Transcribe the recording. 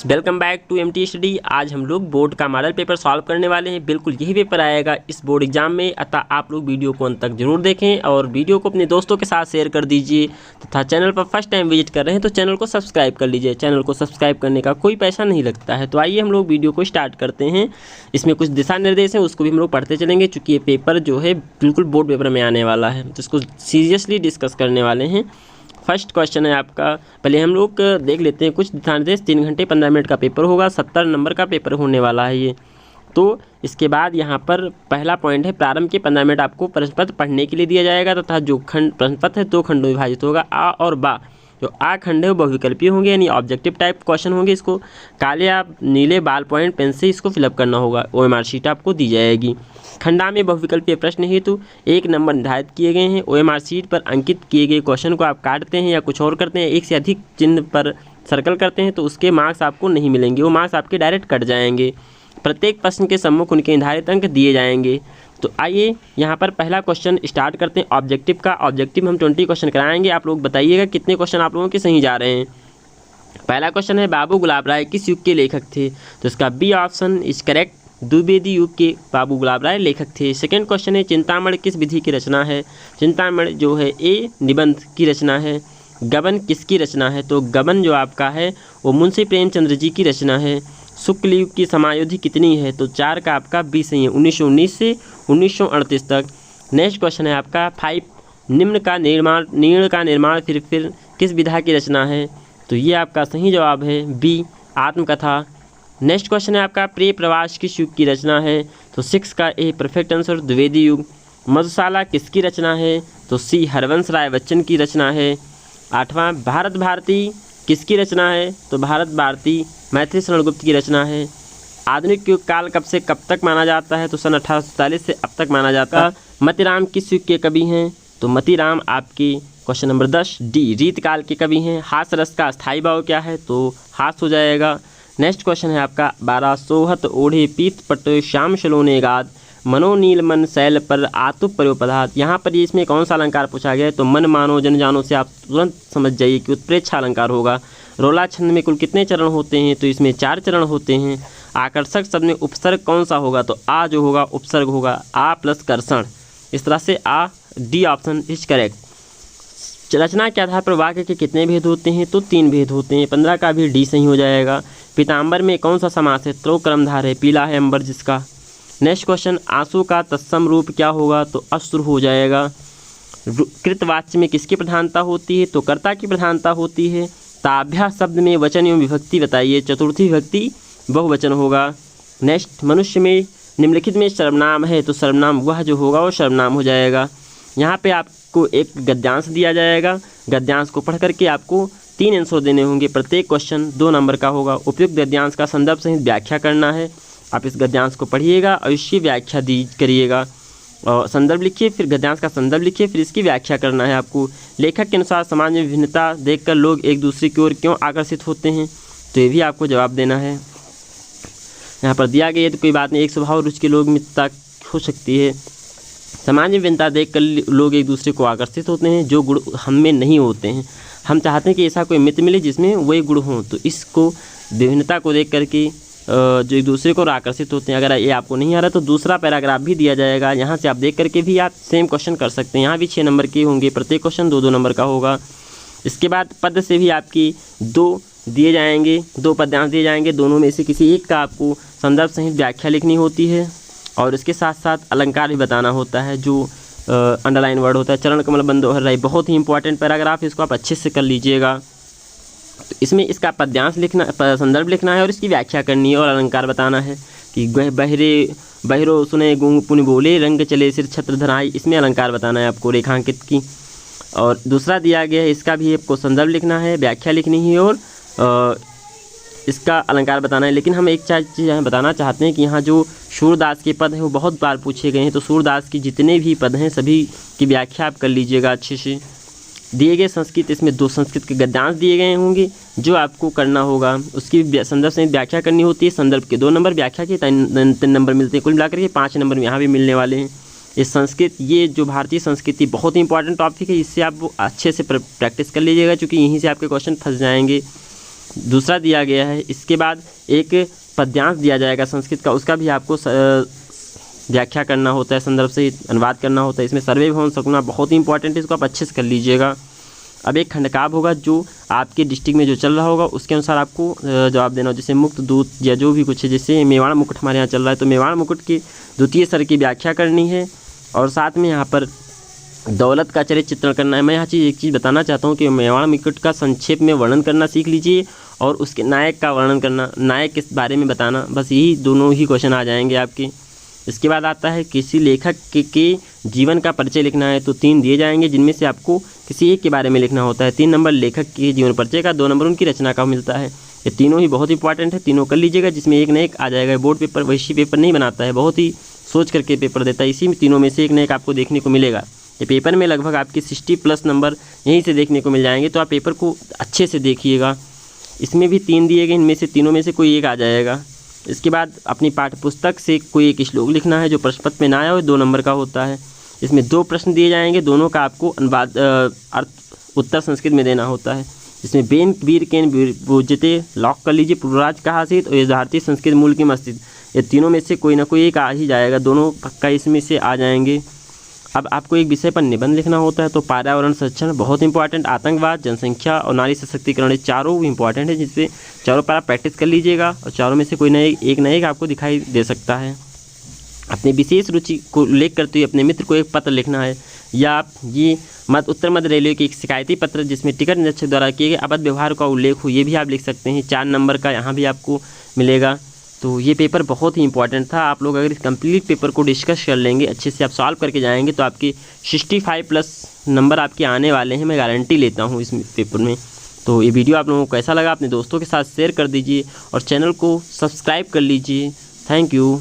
Welcome back to MT study. आज हम लोग बोर्ड का मॉडल पेपर सॉल्व करने वाले हैं। बिल्कुल यही पेपर आएगा इस बोर्ड एग्जाम में, अतः आप लोग वीडियो को अंत तक जरूर देखें और वीडियो को अपने दोस्तों के साथ शेयर कर दीजिए तथा चैनल पर फर्स्ट टाइम विजिट कर रहे हैं तो चैनल को सब्सक्राइब कर लीजिए। चैनल को सब्सक्राइब करने का कोई पैसा नहीं लगता है। तो आइए हम लोग वीडियो को स्टार्ट करते हैं। इसमें कुछ दिशा निर्देश हैं, उसको भी हम लोग पढ़ते चलेंगे चूँकि ये पेपर जो है बिल्कुल बोर्ड पेपर में आने वाला है, तो इसको सीरियसली डिस्कस करने वाले हैं। फर्स्ट क्वेश्चन है आपका, पहले हम लोग देख लेते हैं कुछ दिशा निर्देश। 3 घंटे 15 मिनट का पेपर होगा, 70 नंबर का पेपर होने वाला है ये। तो इसके बाद यहाँ पर पहला पॉइंट है, प्रारंभ के 15 मिनट आपको प्रश्न पत्र पढ़ने के लिए दिया जाएगा तथा जो खंड प्रश्न पत्र है 2 खंडों में विभाजित होगा। आ और बा, जो आ खंड है वो बहुविकल्पीय होंगे यानी ऑब्जेक्टिव टाइप क्वेश्चन होंगे। इसको काले या नीले बाल पॉइंट पेन से इसको फिलअप करना होगा। OMR शीट आपको दी जाएगी। खंडा में बहुविकल्पीय प्रश्न हेतु 1 नंबर निर्धारित किए गए हैं। OMR शीट पर अंकित किए गए क्वेश्चन को आप काटते हैं या कुछ और करते हैं, एक से अधिक चिन्ह पर सर्कल करते हैं तो उसके मार्क्स आपको नहीं मिलेंगे, वो मार्क्स आपके डायरेक्ट कट जाएंगे। प्रत्येक प्रश्न के सम्मुख उनके निर्धारित अंक दिए जाएंगे। तो आइए यहाँ पर पहला क्वेश्चन स्टार्ट करते हैं ऑब्जेक्टिव का। ऑब्जेक्टिव हम 20 क्वेश्चन कराएंगे, आप लोग बताइएगा कितने क्वेश्चन आप लोगों के सही जा रहे हैं। पहला क्वेश्चन है, बाबू गुलाब राय किस युग के लेखक थे? तो इसका B option is correct, Dwivedi युग के बाबू गुलाब राय लेखक थे। सेकंड क्वेश्चन है, चिंतामणि किस विधि की रचना है? चिंतामणि जो है ए निबंध की रचना है। गबन किसकी रचना है? तो गबन जो आपका है वो मुंशी प्रेमचंद्र जी की रचना है। शुक्ल युग की समायोधि कितनी है? तो 4 का आपका 20 सही है, 1919 से 1938 तक। नेक्स्ट क्वेश्चन है आपका 5, नीण का निर्माण फिर किस विधा की रचना है? तो ये आपका सही जवाब है बी, आत्मकथा। नेक्स्ट क्वेश्चन है आपका, प्रिय प्रवास किस युग की रचना है? तो 6 का ए परफेक्ट आंसर, द्विवेदी युग। मधुशाला किसकी रचना है? तो सी, हरवंश राय बच्चन की रचना है। 8वां, भारत भारती किसकी रचना है? तो भारत भारती मैथिली शरण गुप्त की रचना है। आधुनिक युग काल कब से कब तक माना जाता है? तो सन 1847 से अब तक माना जाता है। मतीराम किस युग के कवि हैं? तो मतीराम आपकी क्वेश्चन नंबर 10 डी, रीतकाल के कवि हैं। हास्य रस का स्थायी भाव क्या है? तो हास्य हो जाएगा। नेक्स्ट क्वेश्चन है आपका 12, सोहत ओढ़े पीत पट श्याम सलोने गाद मनोनील मन शैल पर आतुप पर्योपधात। यहाँ पर ये इसमें कौन सा अलंकार पूछा गया है? तो मन मानो जन जानो से आप तुरंत समझ जाइए कि उत्प्रेक्षा अलंकार होगा। रोला छंद में कुल कितने चरण होते हैं? तो इसमें 4 चरण होते हैं। आकर्षक शब्द में उपसर्ग कौन सा होगा? तो आ जो होगा उपसर्ग होगा, आ प्लस कर्षण। इस तरह से आ, डी ऑप्शन इज करेक्ट। रचना के आधार पर वाक्य के कितने भेद होते हैं? तो 3 भेद होते हैं। 15 का भी डी सही हो जाएगा। पीताम्बर में कौन सा समास है? त्रो क्रमधार है, पीला है अंबर जिसका। नेक्स्ट क्वेश्चन, आंसू का तत्सम रूप क्या होगा? तो अश्रु हो जाएगा। कृतवाच्य में किसकी प्रधानता होती है? तो कर्ता की प्रधानता होती है। ताभ्या शब्द में वचन एवं विभक्ति बताइए। चतुर्थी विभक्ति बहुवचन होगा। नेक्स्ट, मनुष्य में निम्नलिखित में सर्वनाम है, तो सर्वनाम वह जो होगा वो सर्वनाम हो जाएगा। यहाँ पे आपको एक गद्यांश दिया जाएगा, गद्यांश को पढ़ करके आपको 3 आंसर देने होंगे। प्रत्येक क्वेश्चन 2 नंबर का होगा। उपयुक्त गद्यांश का संदर्भ सहित व्याख्या करना है। आप इस गद्यांश को पढ़िएगा और इसकी व्याख्या दी करिएगा। और संदर्भ लिखिए, फिर गद्यांश का संदर्भ लिखिए, फिर इसकी व्याख्या करना है आपको। लेखक के अनुसार समाज में विभिन्नता देखकर लोग एक दूसरे की ओर क्यों आकर्षित होते हैं? तो ये भी आपको जवाब देना है। यहाँ पर दिया गया है तो कोई बात नहीं, एक स्वभाव रुचि के लोग मित्रता हो सकती है। समाज में विभिन्नता देखकर लोग एक दूसरे को आकर्षित होते हैं जो गुण हम में नहीं होते हैं। हम चाहते हैं कि ऐसा कोई मित्र मिले जिसमें वही गुण हों, तो इसको विभिन्नता को देख करके जो एक दूसरे को आकर्षित होते हैं। अगर ये आपको नहीं आ रहा तो दूसरा पैराग्राफ भी दिया जाएगा, यहाँ से आप देख करके भी आप सेम क्वेश्चन कर सकते हैं। यहाँ भी 6 नंबर के होंगे, प्रत्येक क्वेश्चन 2-2 नंबर का होगा। इसके बाद पद से भी आपकी 2 दिए जाएंगे, 2 पद्यांश दिए जाएंगे। दोनों में से किसी एक का आपको संदर्भ सहित व्याख्या लिखनी होती है और इसके साथ साथ अलंकार भी बताना होता है जो अंडरलाइन वर्ड होता है। चरण कमल बंद ओहर राय, बहुत ही इंपॉर्टेंट पैराग्राफ, इसको आप अच्छे से कर लीजिएगा। तो इसमें इसका पद्यांश लिखना, संदर्भ लिखना है और इसकी व्याख्या करनी है और अलंकार बताना है कि बहरो सुने गूंग पुनि बोले रंग चले सिर छत्र धराई। इसमें अलंकार बताना है आपको रेखांकित की। और दूसरा दिया गया है, इसका भी आपको संदर्भ लिखना है, व्याख्या लिखनी है और इसका अलंकार बताना है। लेकिन हम एक चीज़ यहाँ बताना चाहते हैं कि यहाँ जो सूरदास के पद हैं वो बहुत बार पूछे गए हैं, तो सूरदास की जितने भी पद हैं सभी की व्याख्या आप कर लीजिएगा अच्छे से। दिए गए संस्कृत, इसमें 2 संस्कृत के गद्यांश दिए गए होंगे जो आपको करना होगा, उसकी संदर्भ सहित व्याख्या करनी होती है। संदर्भ के 2 नंबर, व्याख्या के 3 नंबर मिलते हैं, कुल मिलाकर के 5 नंबर यहाँ भी मिलने वाले हैं। इस संस्कृत, ये जो भारतीय संस्कृति बहुत ही इंपॉर्टेंट टॉपिक है, इससे आप अच्छे से प्रैक्टिस कर लीजिएगा क्योंकि यहीं से आपके क्वेश्चन फंस जाएंगे। दूसरा दिया गया है। इसके बाद एक पद्यांश दिया जाएगा संस्कृत का, उसका भी आपको व्याख्या करना होता है, संदर्भ से अनुवाद करना होता है। इसमें सर्वे भवन शकुना बहुत ही इंपॉर्टेंट है, इसको आप अच्छे से कर लीजिएगा। अब एक खंडकाव्य होगा जो आपके डिस्ट्रिक्ट में जो चल रहा होगा उसके अनुसार आपको जवाब देना हो, जैसे मुक्त दूत या जो भी कुछ है। जैसे मेवाड़ मुकुट हमारे यहाँ चल रहा है तो मेवाड़ मुकुट की द्वितीय स्तर की व्याख्या करनी है और साथ में यहाँ पर दौलत का चरित्र चित्रण करना है। मैं यहाँ एक चीज़ बताना चाहता हूँ कि मेवाड़ मुकुट का संक्षेप में वर्णन करना सीख लीजिए और उसके नायक का वर्णन करना, नायक के बारे में बताना, बस यही दोनों ही क्वेश्चन आ जाएंगे आपके। इसके बाद आता है किसी लेखक के जीवन का परिचय लिखना है, तो 3 दिए जाएंगे जिनमें से आपको किसी एक के बारे में लिखना होता है। 3 नंबर लेखक के जीवन परिचय का, 2 नंबर उनकी रचना का मिलता है। ये तीनों ही बहुत इंपॉर्टेंट है, तीनों कर लीजिएगा, जिसमें एक न एक आ जाएगा। बोर्ड पेपर वैसी पेपर नहीं बनाता है, बहुत ही सोच करके पेपर देता है, इसी में तीनों में से एक न एक आपको देखने को मिलेगा। ये पेपर में लगभग आपके 60+ नंबर यहीं से देखने को मिल जाएंगे, तो आप पेपर को अच्छे से देखिएगा। इसमें भी 3 दिए गए, इनमें से तीनों में से कोई एक आ जाएगा। इसके बाद अपनी पाठ्यपुस्तक से कोई एक श्लोक लिखना है जो प्रश्न पत्र में ना आया हो, 2 नंबर का होता है। इसमें 2 प्रश्न दिए जाएंगे, दोनों का आपको अनुवाद उत्तर संस्कृत में देना होता है। इसमें बेन वीर केन पूजते लॉक कर लीजिए, पूर्वराज कहाँ स्थित और यथार्थी संस्कृत मूल की मस्जिद, ये तीनों में से कोई ना कोई एक आ ही जाएगा, दोनों पक्का इसमें से आ जाएंगे। अब आपको एक विषय पर निबंध लिखना होता है, तो पर्यावरण संरक्षण बहुत इंपॉर्टेंट, आतंकवाद, जनसंख्या और नारी सशक्तिकरण, ये चारों इंपॉर्टेंट है, जिसपे चारों पर आप प्रैक्टिस कर लीजिएगा और चारों में से कोई ना एक आपको दिखाई दे सकता है। अपनी विशेष रुचि को उल्लेख करते हुए अपने मित्र को एक पत्र लिखना है, या आप ये उत्तर मध्य रेलवे की एक शिकायती पत्र जिसमें टिकट निरीक्षक द्वारा किए गए अवैध व्यवहार का उल्लेख हो, ये भी आप लिख सकते हैं। 4 नंबर का यहाँ भी आपको मिलेगा। तो ये पेपर बहुत ही इंपॉर्टेंट था। आप लोग अगर इस कंप्लीट पेपर को डिस्कस कर लेंगे, अच्छे से आप सॉल्व करके जाएंगे, तो आपके 65+ नंबर आपके आने वाले हैं, मैं गारंटी लेता हूँ इस पेपर में। तो ये वीडियो आप लोगों को कैसा लगा अपने दोस्तों के साथ शेयर कर दीजिए और चैनल को सब्सक्राइब कर लीजिए। Thank you.